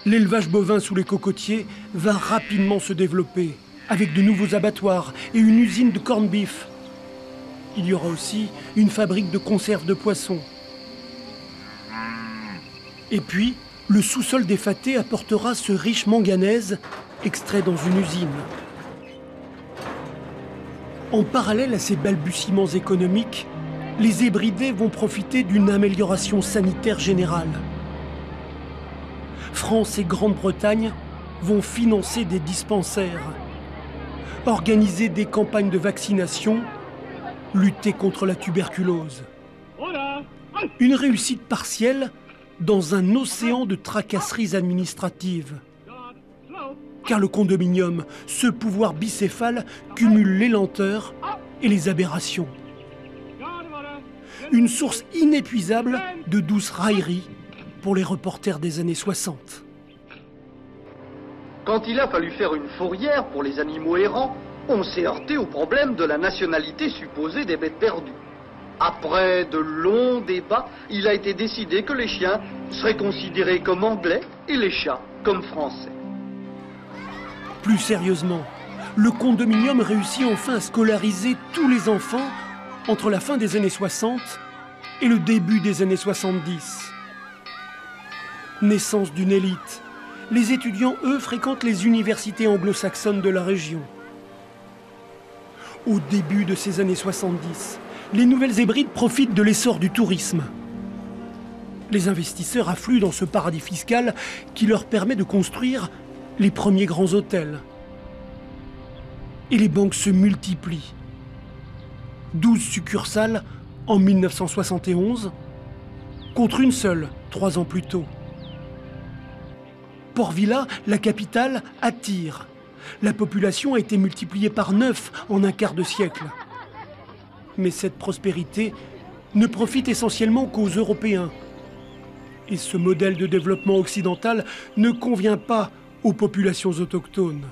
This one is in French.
L'élevage bovin sous les cocotiers va rapidement se développer, avec de nouveaux abattoirs et une usine de corned beef. Il y aura aussi une fabrique de conserve de poissons. Et puis, le sous-sol des Fattés apportera ce riche manganèse extrait dans une usine. En parallèle à ces balbutiements économiques, les Hébridais vont profiter d'une amélioration sanitaire générale. France et Grande-Bretagne vont financer des dispensaires, organiser des campagnes de vaccination, lutter contre la tuberculose. Une réussite partielle dans un océan de tracasseries administratives. Car le condominium, ce pouvoir bicéphale, cumule les lenteurs et les aberrations. Une source inépuisable de douces railleries pour les reporters des années 60. Quand il a fallu faire une fourrière pour les animaux errants, on s'est heurté au problème de la nationalité supposée des bêtes perdues. Après de longs débats, il a été décidé que les chiens seraient considérés comme anglais et les chats comme français. Plus sérieusement, le condominium réussit enfin à scolariser tous les enfants entre la fin des années 60 et le début des années 70. Naissance d'une élite, les étudiants, eux, fréquentent les universités anglo-saxonnes de la région. Au début de ces années 70, les Nouvelles Hébrides profitent de l'essor du tourisme. Les investisseurs affluent dans ce paradis fiscal qui leur permet de construire les premiers grands hôtels. Et les banques se multiplient. 12 succursales en 1971, contre une seule 3 ans plus tôt. Port Vila, la capitale, attire. La population a été multipliée par 9 en un quart de siècle. Mais cette prospérité ne profite essentiellement qu'aux Européens. Et ce modèle de développement occidental ne convient pas aux populations autochtones.